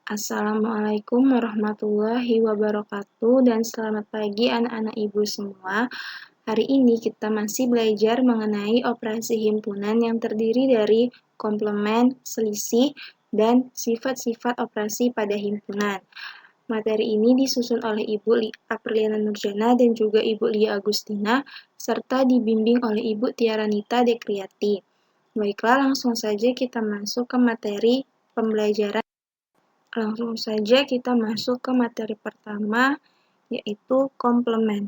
Assalamualaikum warahmatullahi wabarakatuh dan selamat pagi anak-anak ibu semua. Hari ini kita masih belajar mengenai operasi himpunan yang terdiri dari komplement, selisih, dan sifat-sifat operasi pada himpunan. Materi ini disusun oleh Ibu Apriliana Nurjana dan juga Ibu Lia Agustina, serta dibimbing oleh Ibu Tiaranita Dekriati. Baiklah, langsung saja kita masuk ke materi pembelajaran. Langsung saja kita masuk ke materi pertama, yaitu komplement.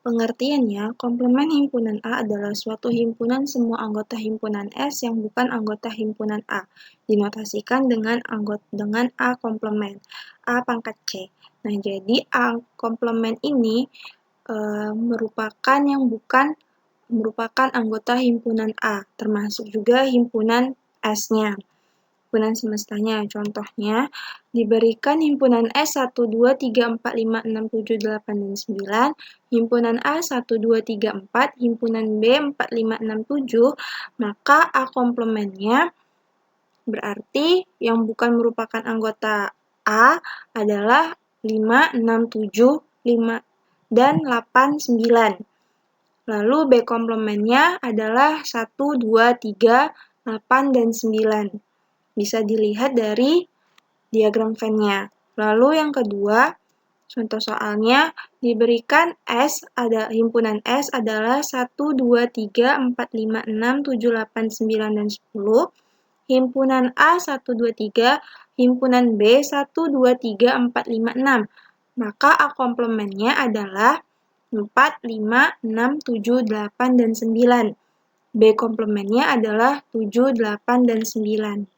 Pengertiannya, komplement himpunan A adalah suatu himpunan semua anggota himpunan S yang bukan anggota himpunan A, dinotasikan dengan A komplement, A pangkat C. Nah, jadi A komplement ini merupakan anggota himpunan A, termasuk juga himpunan S-nya. Himpunan semestanya. Contohnya, diberikan himpunan S 1, 2, 3, 4, 5, 6, 7, 8, dan 9, himpunan A 1, 2, 3, 4, himpunan B 4, 5, 6, 7, maka A komplementnya berarti yang bukan merupakan anggota A adalah 5, 6, 7, 5, dan 8, 9. Lalu B komplementnya adalah 1, 2, 3, 8, dan 9. Bisa dilihat dari diagram Venn-nya. Lalu yang kedua, contoh soalnya diberikan himpunan S adalah 1, 2, 3, 4, 5, 6, 7, 8, 9, dan 10. Himpunan A 1, 2, 3, himpunan B 1, 2, 3, 4, 5, 6. Maka A komplementnya adalah 4, 5, 6, 7, 8, dan 9. B komplementnya adalah 7, 8, dan 9.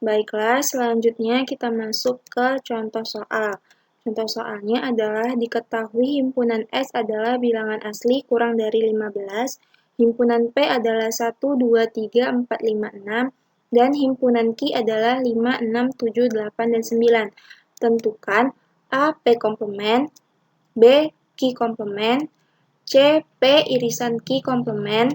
Baiklah, selanjutnya kita masuk ke contoh soal. Contoh soalnya adalah diketahui himpunan S adalah bilangan asli kurang dari 15, himpunan P adalah 1, 2, 3, 4, 5, 6, dan himpunan Q adalah 5, 6, 7, 8, dan 9. Tentukan A. P komplement, B. Q komplement, C. P irisan Q komplement,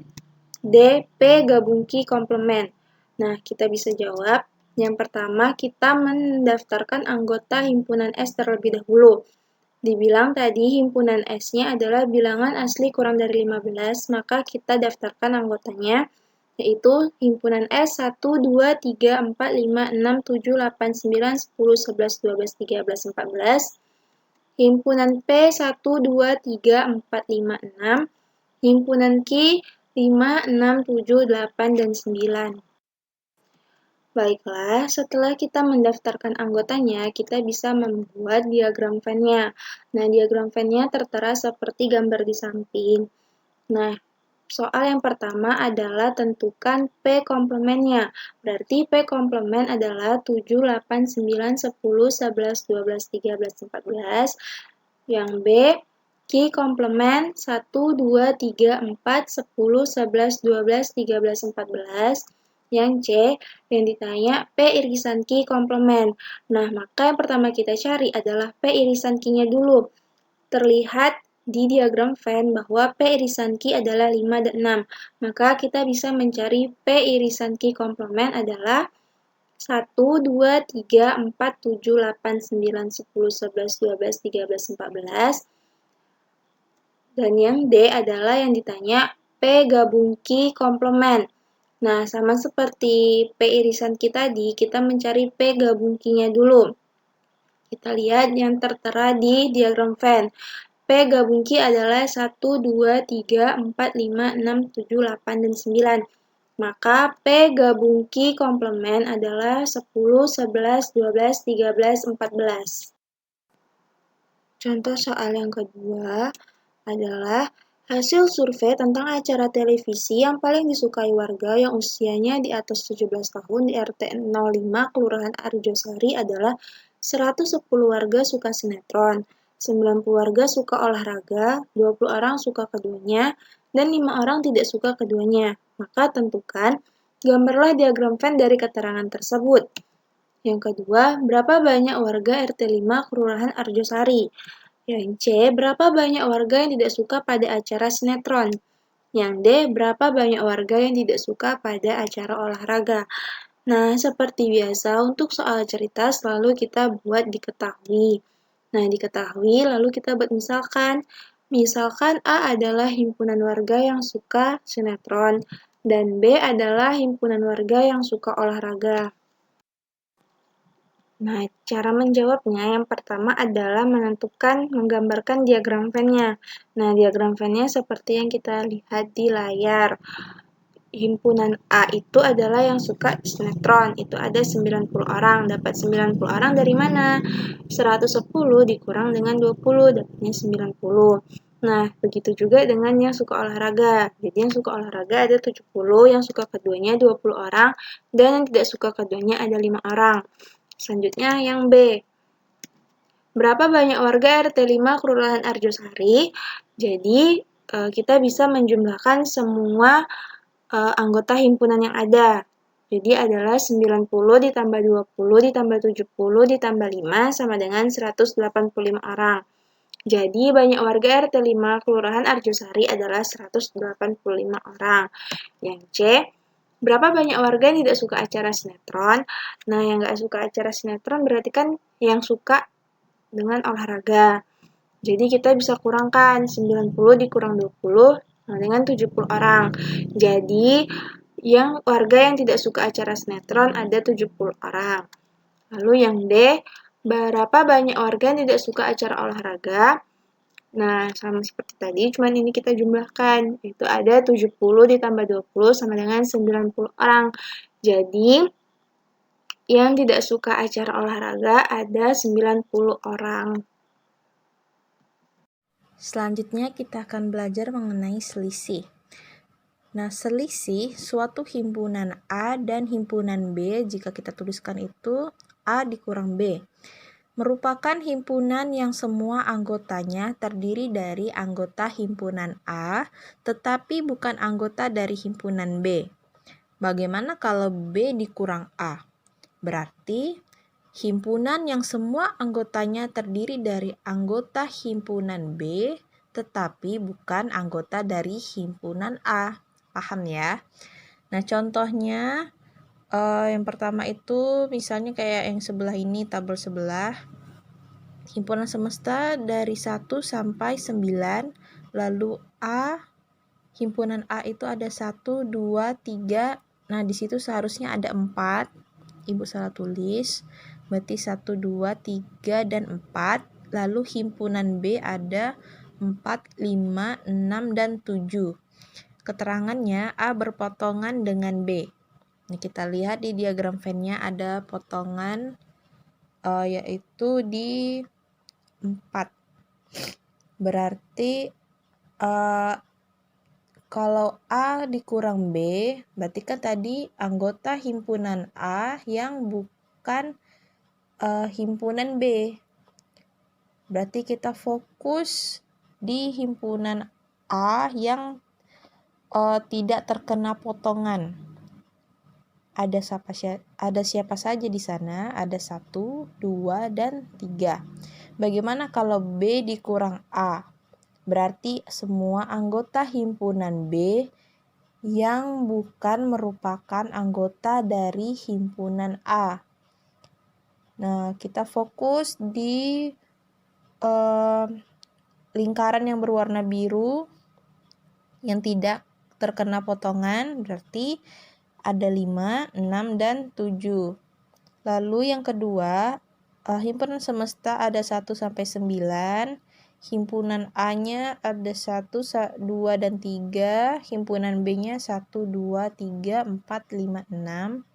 D. P gabung Q komplement. Nah, kita bisa jawab. Yang pertama, kita mendaftarkan anggota himpunan S terlebih dahulu. Dibilang tadi himpunan S-nya adalah bilangan asli kurang dari 15, maka kita daftarkan anggotanya, yaitu himpunan S 1, 2, 3, 4, 5, 6, 7, 8, 9, 10, 11, 12, 13, 14. Himpunan P 1, 2, 3, 4, 5, 6. Himpunan Q 5, 6, 7, 8, dan 9. Baiklah, setelah kita mendaftarkan anggotanya, kita bisa membuat diagram Venn-nya. Nah, diagram Venn-nya tertera seperti gambar di samping. Nah, soal yang pertama adalah tentukan P komplementnya. Berarti P komplement adalah 7, 8, 9, 10, 11, 12, 13, 14. Yang B, Q komplement 1, 2, 3, 4, 10, 11, 12, 13, 14. Yang C, yang ditanya P irisan Q komplement. Nah, maka yang pertama kita cari adalah P irisan Q-nya dulu. Terlihat di diagram Venn bahwa P irisan Q adalah 5 dan 6. Maka kita bisa mencari P irisan Q komplement adalah 1, 2, 3, 4, 7, 8, 9, 10, 11, 12, 13, 14. Dan yang D adalah yang ditanya P gabung Q komplement. Nah, sama seperti P irisan Q tadi, kita mencari P gabung Q-nya dulu. Kita lihat yang tertera di diagram Venn. P gabung Q adalah 1, 2, 3, 4, 5, 6, 7, 8, dan 9. Maka P gabung Q komplement adalah 10, 11, 12, 13, 14. Contoh soal yang kedua adalah hasil survei tentang acara televisi yang paling disukai warga yang usianya di atas 17 tahun di RT 05 Kelurahan Arjosari adalah 110 warga suka sinetron, 90 warga suka olahraga, 20 orang suka keduanya, dan 5 orang tidak suka keduanya. Maka tentukan, gambarlah diagram Venn dari keterangan tersebut. Yang kedua, berapa banyak warga RT 5 Kelurahan Arjosari? Yang C, berapa banyak warga yang tidak suka pada acara sinetron? Yang D, berapa banyak warga yang tidak suka pada acara olahraga? Nah, seperti biasa untuk soal cerita selalu kita buat diketahui. Nah, diketahui lalu kita buat misalkan. Misalkan A adalah himpunan warga yang suka sinetron dan B adalah himpunan warga yang suka olahraga. Nah, cara menjawabnya yang pertama adalah menggambarkan diagram Venn-nya. Nah, diagram Venn-nya seperti yang kita lihat di layar. Himpunan A itu adalah yang suka sinetron, itu ada 90 orang. Dapat 90 orang dari mana? 110 dikurang dengan 20, dapatnya 90. Nah, begitu juga dengan yang suka olahraga. Jadi yang suka olahraga ada 70, yang suka keduanya 20 orang, dan yang tidak suka keduanya ada 5 orang. Selanjutnya yang B. Berapa banyak warga RT 5 Kelurahan Arjosari? Jadi, kita bisa menjumlahkan semua anggota himpunan yang ada. Jadi adalah 90 ditambah 20 ditambah 70 ditambah 5 sama dengan 185 orang. Jadi banyak warga RT 5 Kelurahan Arjosari adalah 185 orang. Yang C, berapa banyak warga yang tidak suka acara sinetron? Nah, yang nggak suka acara sinetron berarti kan yang suka dengan olahraga. Jadi kita bisa kurangkan 90 dikurang 20 dengan 70 orang. Jadi yang warga yang tidak suka acara sinetron ada 70 orang. Lalu yang D, berapa banyak warga yang tidak suka acara olahraga? Nah, sama seperti tadi, cuman ini kita jumlahkan. Itu ada 70 ditambah 20 sama dengan 90 orang. Jadi, yang tidak suka acara olahraga ada 90 orang. Selanjutnya kita akan belajar mengenai selisih. Nah, selisih suatu himpunan A dan himpunan B, jika kita tuliskan itu A dikurang B, merupakan himpunan yang semua anggotanya terdiri dari anggota himpunan A, tetapi bukan anggota dari himpunan B. Bagaimana kalau B dikurang A? Berarti himpunan yang semua anggotanya terdiri dari anggota himpunan B, tetapi bukan anggota dari himpunan A. Paham ya? Nah, contohnya yang pertama itu misalnya kayak yang sebelah ini, tabel sebelah. Himpunan semesta dari 1 sampai 9, lalu A, himpunan A itu ada 1, 2, 3. Nah, di situ seharusnya ada 4. Ibu salah tulis. Berarti 1, 2, 3, dan 4. Lalu himpunan B ada 4, 5, 6, dan 7. Keterangannya A berpotongan dengan B. Nah, kita lihat di diagram Venn-nya ada potongan yaitu di 4. Berarti kalau A dikurang B, berarti kan tadi anggota himpunan A yang bukan himpunan B. Berarti kita fokus di himpunan A yang tidak terkena potongan. Ada siapa saja di sana? Ada 1, 2, dan 3. Bagaimana kalau B dikurang A? Berarti semua anggota himpunan B yang bukan merupakan anggota dari himpunan A. Nah, kita fokus di lingkaran yang berwarna biru yang tidak terkena potongan, berarti ada 5, 6, dan 7. Lalu yang kedua, himpunan semesta ada 1 sampai 9. Himpunan A-nya ada 1, 2, dan 3. Himpunan B-nya 1, 2, 3, 4, 5, 6.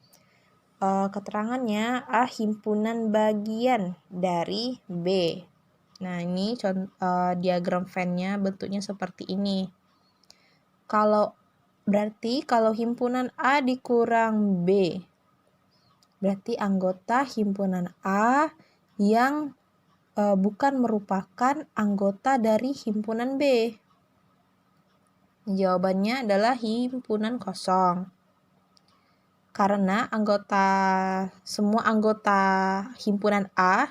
Keterangannya A himpunan bagian dari B. Nah, ini diagram Venn-nya bentuknya seperti ini. Berarti kalau himpunan A dikurang B, berarti anggota himpunan A yang bukan merupakan anggota dari himpunan B. Jawabannya adalah himpunan kosong. Karena semua anggota himpunan A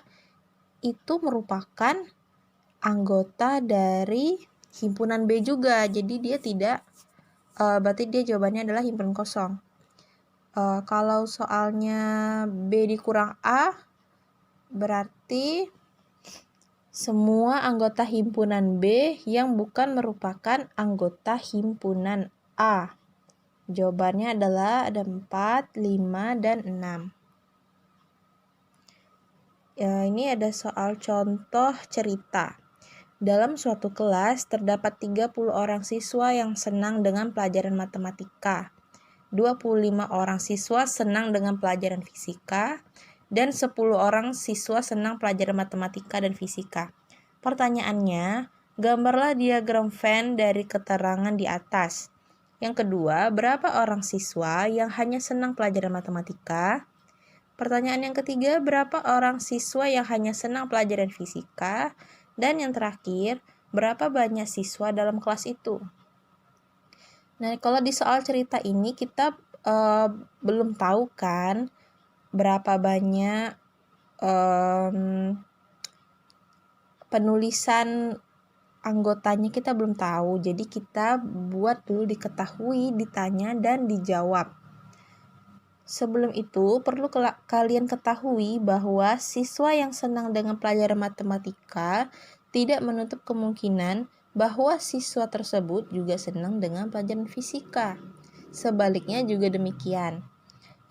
itu merupakan anggota dari himpunan B juga. Jadi dia tidak, berarti dia jawabannya adalah himpunan kosong. Kalau soalnya B dikurang A, berarti semua anggota himpunan B yang bukan merupakan anggota himpunan A. Jawabannya adalah ada 4, 5, dan 6. Ini ada soal contoh cerita. Dalam suatu kelas terdapat 30 orang siswa yang senang dengan pelajaran matematika. 25 orang siswa senang dengan pelajaran fisika, dan 10 orang siswa senang pelajaran matematika dan fisika. Pertanyaannya, gambarlah diagram Venn dari keterangan di atas. Yang kedua, berapa orang siswa yang hanya senang pelajaran matematika? Pertanyaan yang ketiga, berapa orang siswa yang hanya senang pelajaran fisika? Dan yang terakhir, berapa banyak siswa dalam kelas itu? Nah, kalau di soal cerita ini kita belum tahu kan berapa banyak penulisan anggotanya, kita belum tahu. Jadi kita buat dulu diketahui, ditanya, dan dijawab. Sebelum itu, perlu kalian ketahui bahwa siswa yang senang dengan pelajaran matematika tidak menutup kemungkinan bahwa siswa tersebut juga senang dengan pelajaran fisika. Sebaliknya juga demikian.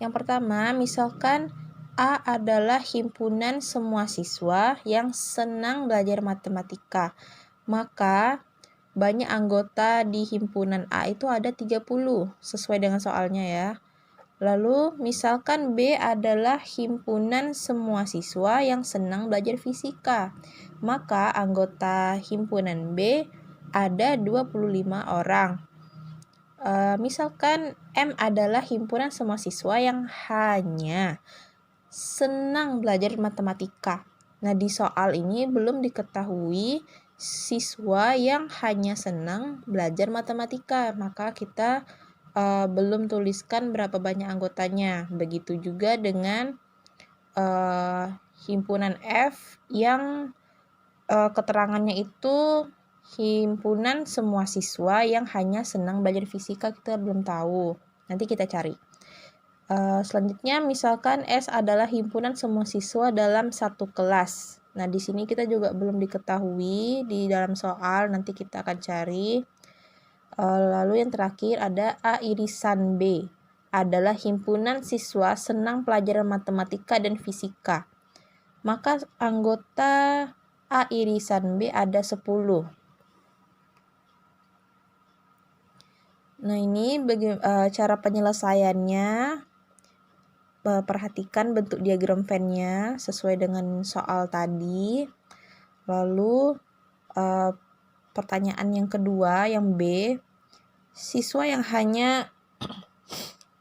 Yang pertama, misalkan A adalah himpunan semua siswa yang senang belajar matematika. Maka banyak anggota di himpunan A itu ada 30, sesuai dengan soalnya ya. Lalu misalkan B adalah himpunan semua siswa yang senang belajar fisika. Maka anggota himpunan B ada 25 orang. Misalkan M adalah himpunan semua siswa yang hanya senang belajar matematika. Nah, di soal ini belum diketahui siswa yang hanya senang belajar matematika, maka kita belum tuliskan berapa banyak anggotanya. Begitu juga dengan himpunan F yang keterangannya itu himpunan semua siswa yang hanya senang belajar fisika, kita belum tahu. Nanti kita cari. Selanjutnya, misalkan S adalah himpunan semua siswa dalam satu kelas. Nah, di sini kita juga belum diketahui di dalam soal, nanti kita akan cari. Lalu yang terakhir ada A irisan B adalah himpunan siswa senang pelajaran matematika dan fisika. Maka anggota A irisan B ada 10. Nah, ini cara penyelesaiannya. Perhatikan bentuk diagram Venn-nya sesuai dengan soal tadi. Lalu pertanyaan yang kedua, yang B, siswa yang hanya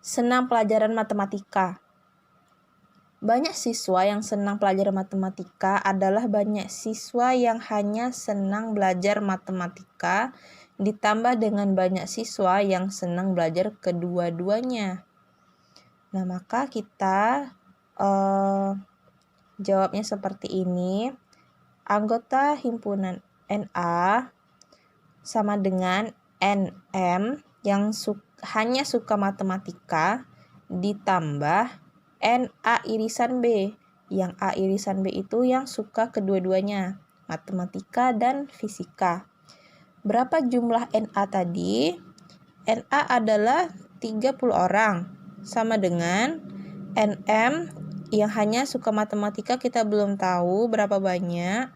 senang pelajaran matematika. Banyak siswa yang senang pelajaran matematika adalah banyak siswa yang hanya senang belajar matematika ditambah dengan banyak siswa yang senang belajar kedua-duanya. Nah, maka kita jawabnya seperti ini. Anggota himpunan NA sama dengan NM yang hanya suka matematika ditambah NA irisan B, yang A irisan B itu yang suka kedua-duanya, matematika dan fisika. Berapa jumlah NA tadi? NA adalah 30 orang, sama dengan NM yang hanya suka matematika, kita belum tahu berapa banyak,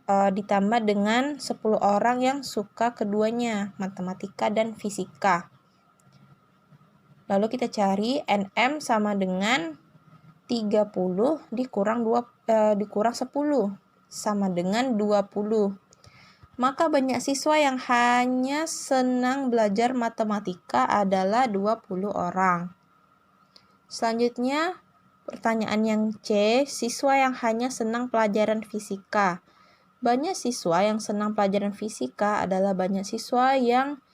ditambah dengan 10 orang yang suka keduanya, matematika dan fisika. Lalu kita cari NM sama dengan 30 dikurang 10 sama dengan 20. Maka banyak siswa yang hanya senang belajar matematika adalah 20 orang. Selanjutnya, pertanyaan yang C, siswa yang hanya senang pelajaran fisika. Banyak siswa yang senang pelajaran fisika adalah banyak siswa yang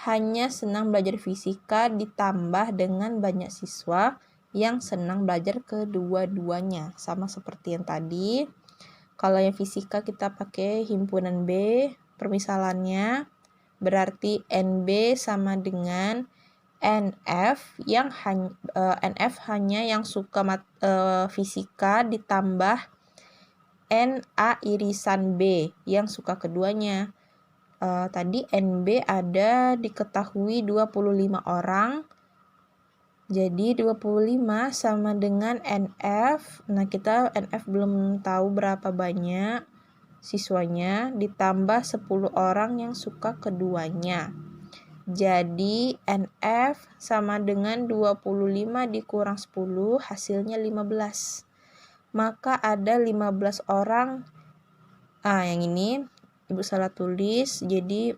hanya senang belajar fisika ditambah dengan banyak siswa yang senang belajar kedua-duanya. Sama seperti yang tadi. Kalau yang fisika kita pakai himpunan B, permisalannya berarti NB sama dengan NF hanya yang suka fisika ditambah NA irisan B yang suka keduanya. Tadi NB ada diketahui 25 orang. Jadi 25 sama dengan NF. Nah, kita NF belum tahu berapa banyak siswanya, ditambah 10 orang yang suka keduanya. Jadi NF sama dengan 25 dikurang 10, hasilnya 15. Maka ada 15 orang. Yang ini Ibu salah tulis. Jadi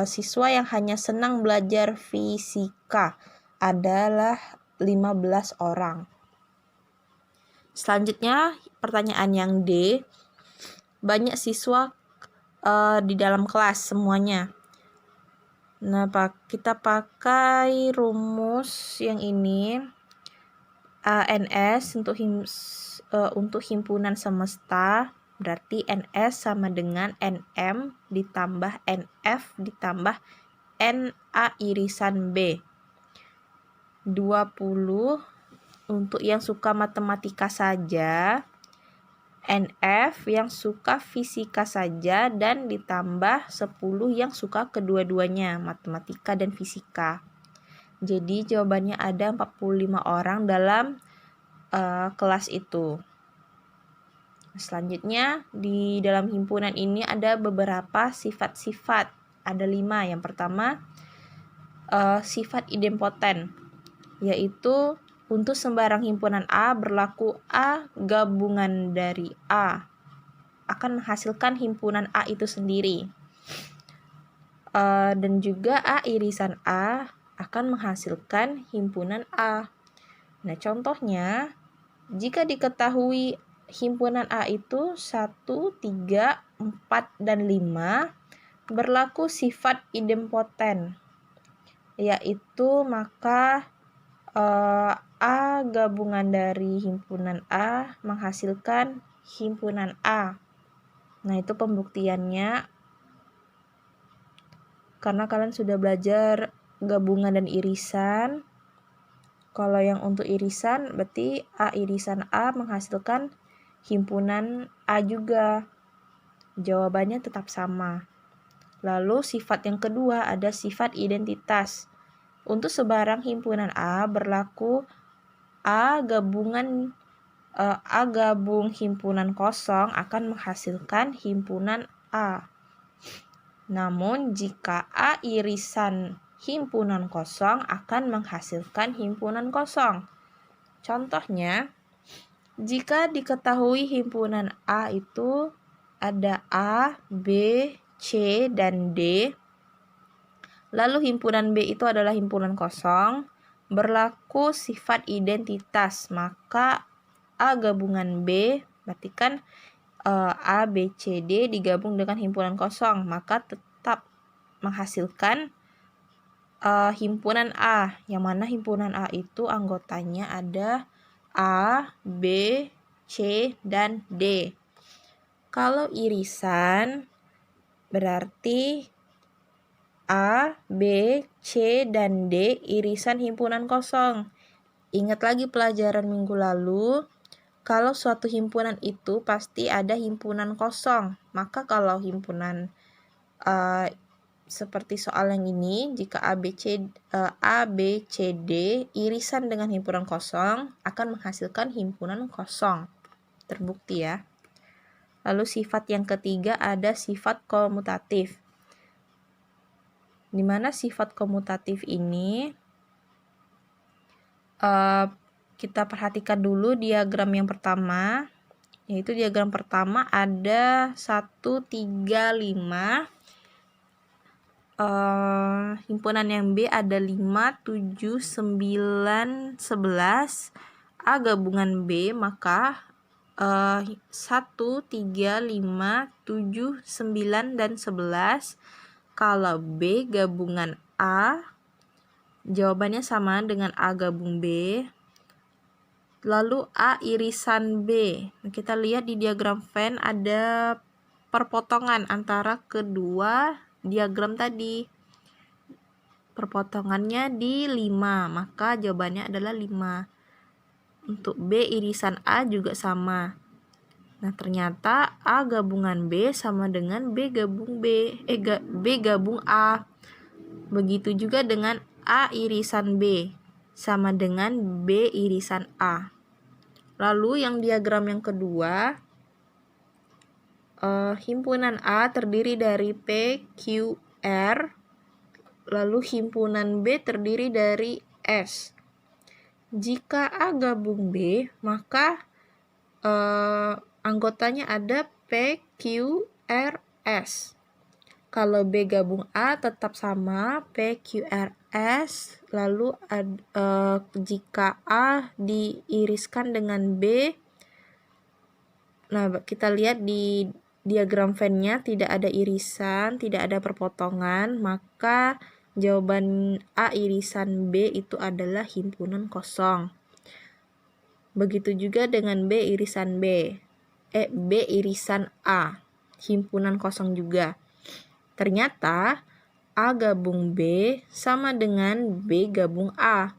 siswa yang hanya senang belajar fisika adalah 15 orang. Selanjutnya pertanyaan yang D. Banyak siswa di dalam kelas semuanya. Nah, kita pakai rumus yang ini. NS untuk himpunan semesta, berarti NS sama dengan NM ditambah NF ditambah NA irisan B. 20 untuk yang suka matematika saja, NF yang suka fisika saja, dan ditambah 10 yang suka kedua-duanya, matematika dan fisika. Jadi jawabannya ada 45 orang dalam kelas itu. Selanjutnya, di dalam himpunan ini ada beberapa sifat-sifat. Ada 5. Yang pertama, sifat idempoten, yaitu untuk sembarang himpunan A berlaku A gabungan dari A akan menghasilkan himpunan A itu sendiri. Dan juga A irisan A akan menghasilkan himpunan A. Nah, contohnya, jika diketahui himpunan A itu 1, 3, 4, dan 5, berlaku sifat idempoten, yaitu maka A gabungan dari himpunan A menghasilkan himpunan A. Nah, itu pembuktiannya. Karena kalian sudah belajar gabungan dan irisan. Kalau yang untuk irisan, berarti A irisan A menghasilkan himpunan A juga. Jawabannya tetap sama. Lalu sifat yang kedua ada sifat identitas. Untuk sebarang himpunan A berlaku A gabung himpunan kosong akan menghasilkan himpunan A. Namun jika A irisan himpunan kosong akan menghasilkan himpunan kosong. Contohnya, jika diketahui himpunan A itu ada A, B, C, dan D, lalu himpunan B itu adalah himpunan kosong, berlaku sifat identitas, maka A gabungan B, berarti kan A, B, C, D digabung dengan himpunan kosong, maka tetap menghasilkan himpunan A, yang mana himpunan A itu anggotanya ada A, B, C, dan D. Kalau irisan berarti A, B, C, dan D irisan himpunan kosong. Ingat lagi pelajaran minggu lalu, kalau suatu himpunan itu pasti ada himpunan kosong. Maka kalau himpunan seperti soal yang ini, jika A, B, C, D irisan dengan himpunan kosong akan menghasilkan himpunan kosong. Terbukti ya. Lalu sifat yang ketiga ada sifat komutatif. Di mana sifat komutatif ini kita perhatikan dulu diagram yang pertama, yaitu diagram pertama ada 1, 3, 5. Himpunan yang B ada 5, 7, 9, 11. A gabungan B, maka 1, 3, 5, 7, 9, dan 11. Kalau B gabungan A, jawabannya sama dengan A gabung B. Lalu A irisan B. Kita lihat di diagram Venn ada perpotongan antara kedua diagram tadi. perpotongannya di 5, maka jawabannya adalah 5. Untuk B irisan A juga sama. Nah, ternyata A gabungan B sama dengan B gabung B gabung A. Begitu juga dengan A irisan B sama dengan B irisan A. Lalu yang diagram yang kedua, himpunan A terdiri dari P, Q, R, lalu himpunan B terdiri dari S. Jika A gabung B, maka anggotanya ada P, Q, R, S. Kalau B gabung A tetap sama P, Q, R, S. Lalu jika A diiriskan dengan B, nah kita lihat di diagram Venn-nya tidak ada irisan, tidak ada perpotongan, maka jawaban A irisan B itu adalah himpunan kosong. Begitu juga dengan B irisan B irisan A, himpunan kosong juga. Ternyata A gabung B sama dengan B gabung A.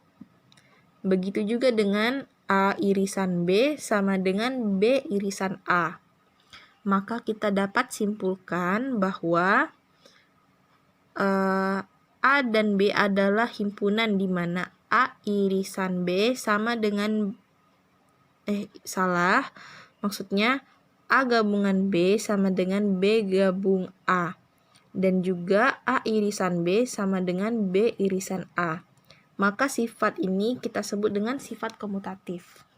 Begitu juga dengan A irisan B sama dengan B irisan A. Maka kita dapat simpulkan bahwa A dan B adalah himpunan di mana A irisan B sama dengan maksudnya A gabungan B sama dengan B gabung A. Dan juga A irisan B sama dengan B irisan A. Maka sifat ini kita sebut dengan sifat komutatif.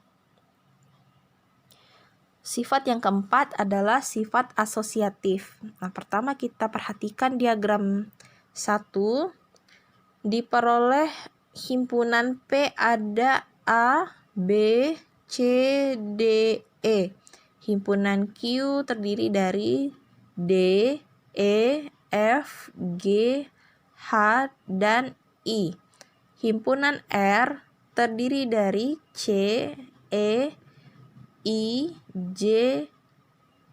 Sifat yang keempat adalah sifat asosiatif. Nah, pertama kita perhatikan diagram 1. Diperoleh himpunan P ada A, B, C, D, E. Himpunan Q terdiri dari D, E, F, G, H, dan I. Himpunan R terdiri dari C, E, I, J,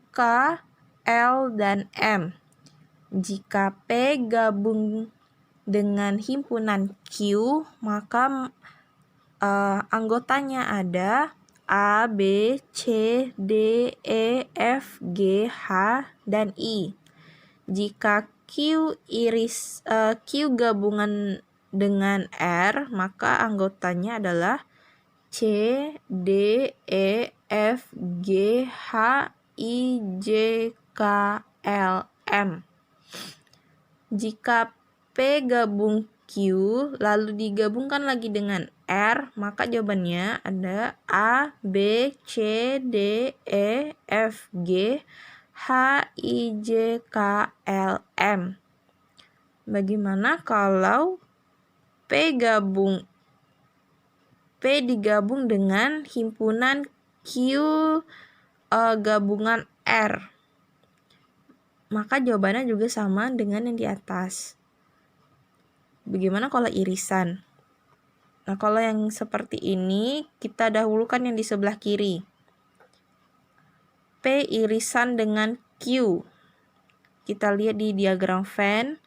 K, L, dan M. Jika P gabung dengan himpunan Q, maka anggotanya ada A, B, C, D, E, F, G, H, dan I. Jika Q gabungan dengan R, maka anggotanya adalah C, D, E, F, G, H, I, J, K, L, M. Jika P gabung Q lalu digabungkan lagi dengan R, maka jawabannya ada A, B, C, D, E, F, G, H, I, J, K, L, M. Bagaimana kalau P digabung dengan himpunan Q gabungan R? Maka jawabannya juga sama dengan yang di atas. Bagaimana kalau irisan? Nah, kalau yang seperti ini, kita dahulukan yang di sebelah kiri. P irisan dengan Q. Kita lihat di diagram Venn.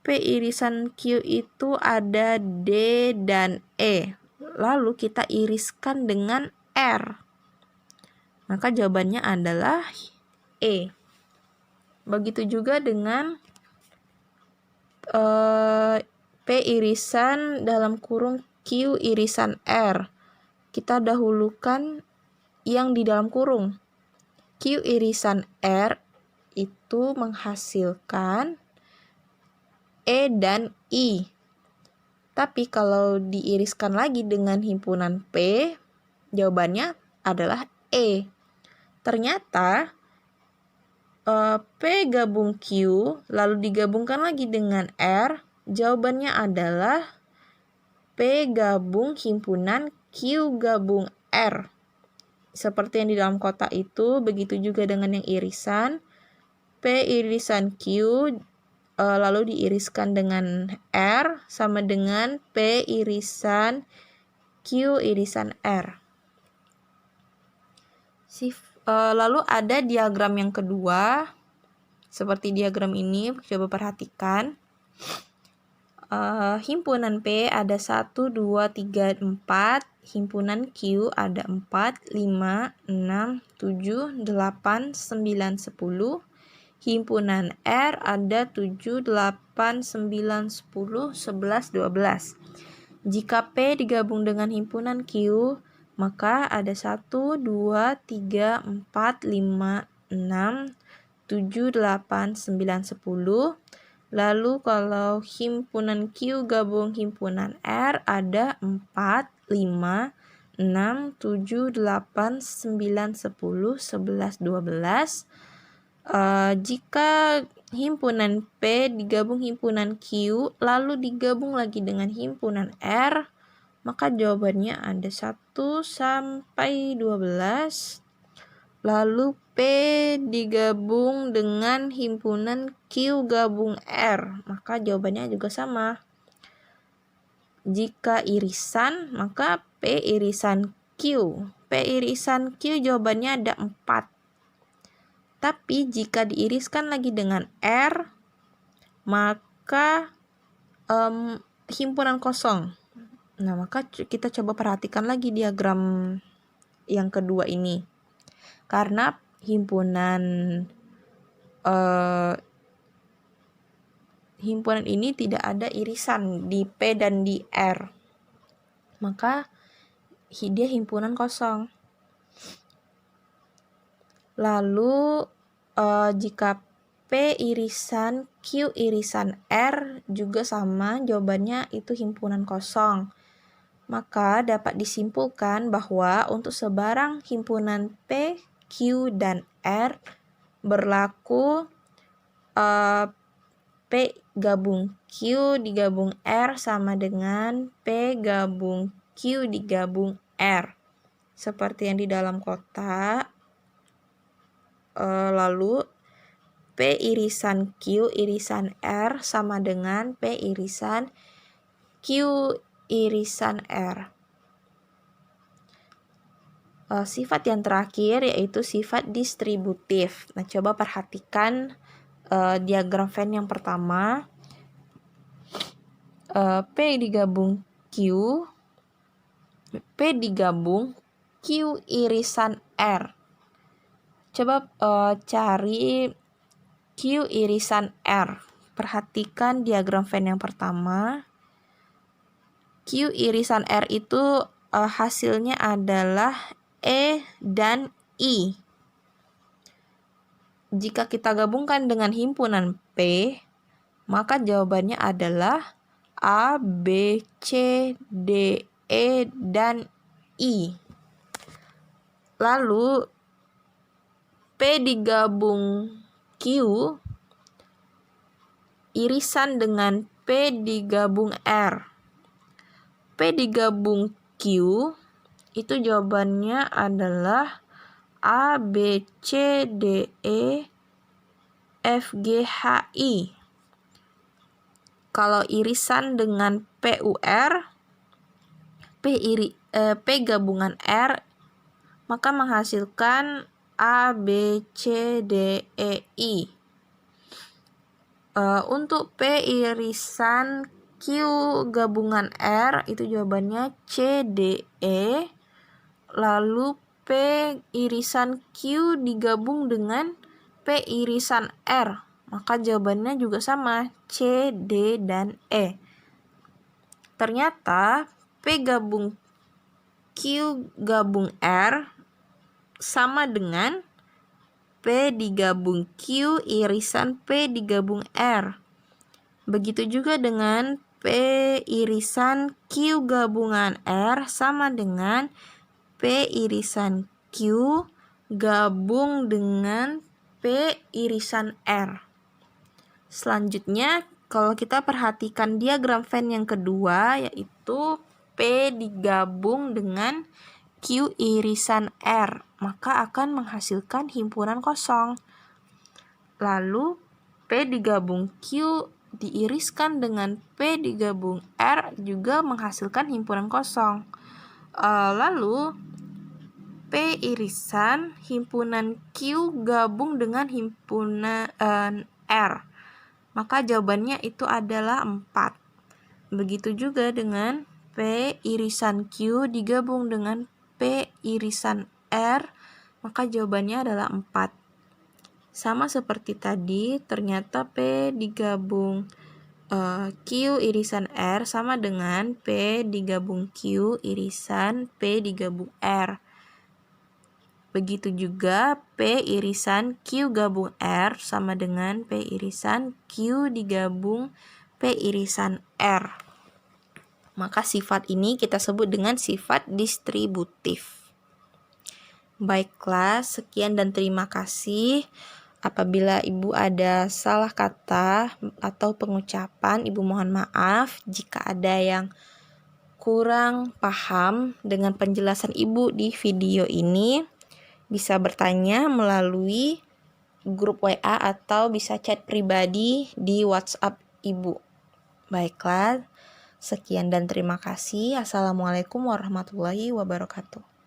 P irisan Q itu ada D dan E. Lalu kita iriskan dengan R. Maka jawabannya adalah E. Begitu juga dengan P irisan dalam kurung Q irisan R. Kita dahulukan yang di dalam kurung. Q irisan R itu menghasilkan E dan I. Tapi kalau diiriskan lagi dengan himpunan P, jawabannya adalah E. Ternyata P gabung Q lalu digabungkan lagi dengan R, jawabannya adalah P gabung himpunan Q gabung R. Seperti yang di dalam kotak itu, begitu juga dengan yang irisan. P irisan Q lalu diiriskan dengan R sama dengan P irisan Q irisan R. Lalu ada diagram yang kedua, seperti diagram ini, coba perhatikan. himpunan P ada 1, 2, 3, 4. Himpunan Q ada 4, 5, 6, 7, 8, 9, 10. Himpunan R ada 7, 8, 9, 10, 11, 12. Jika P digabung dengan himpunan Q, maka ada 1, 2, 3, 4, 5, 6, 7, 8, 9, 10. Lalu kalau himpunan Q gabung himpunan R ada 4, 5, 6, 7, 8, 9, 10, 11, 12. Jika himpunan P digabung himpunan Q lalu digabung lagi dengan himpunan R, maka jawabannya ada 1 sampai 12. Lalu P digabung dengan himpunan Q gabung R, maka jawabannya juga sama. Jika irisan, maka P irisan Q. P irisan Q jawabannya ada 4. Tapi jika diiriskan lagi dengan R, maka himpunan kosong. Nah, maka kita coba perhatikan lagi diagram yang kedua ini. Karena himpunan ini tidak ada irisan di P dan di R, maka dia himpunan kosong. Lalu jika P irisan Q irisan R juga sama, jawabannya itu himpunan kosong. Maka dapat disimpulkan bahwa untuk sebarang himpunan P, Q, dan R berlaku P gabung Q digabung R sama dengan P gabung Q digabung R. Seperti yang di dalam kotak. Lalu P irisan Q irisan R sama dengan P irisan Q irisan R. Sifat yang terakhir yaitu sifat distributif. Nah, coba perhatikan diagram Venn yang pertama. P digabung Q, P digabung Q irisan R. Coba cari Q irisan R. Perhatikan diagram Venn yang pertama. Q irisan R itu hasilnya adalah E dan I. Jika kita gabungkan dengan himpunan P, maka jawabannya adalah A, B, C, D, E, dan I. Lalu P digabung Q, irisan dengan P digabung R. P digabung Q, itu jawabannya adalah A, B, C, D, E, F, G, H, I. Kalau irisan dengan PUR, P gabungan R, maka menghasilkan A, B, C, D, E, I. Untuk P irisan Q gabungan R, itu jawabannya C, D, E. Lalu P irisan Q digabung dengan P irisan R, maka jawabannya juga sama, C, D, dan E. Ternyata P gabung Q gabung R sama dengan P digabung Q irisan P digabung R. Begitu juga dengan P irisan Q gabungan R sama dengan P irisan Q gabung dengan P irisan R. Selanjutnya, kalau kita perhatikan diagram Venn yang kedua, yaitu P digabung dengan Q irisan R, maka akan menghasilkan himpunan kosong. Lalu, P digabung Q diiriskan dengan P digabung R juga menghasilkan himpunan kosong. Lalu, P irisan himpunan Q gabung dengan himpunan R, maka jawabannya itu adalah 4. Begitu juga dengan P irisan Q digabung dengan P irisan R, maka jawabannya adalah 4. Sama seperti tadi, ternyata P digabung Q irisan R sama dengan P digabung Q irisan P digabung R. Begitu juga P irisan Q gabung R sama dengan P irisan Q digabung P irisan R. Maka sifat ini kita sebut dengan sifat distributif. Baiklah, sekian dan terima kasih. Apabila Ibu ada salah kata atau pengucapan, Ibu mohon maaf. Jika ada yang kurang paham dengan penjelasan Ibu di video ini, bisa bertanya melalui grup WA atau bisa chat pribadi di WhatsApp Ibu. Baiklah, sekian dan terima kasih. Assalamualaikum warahmatullahi wabarakatuh.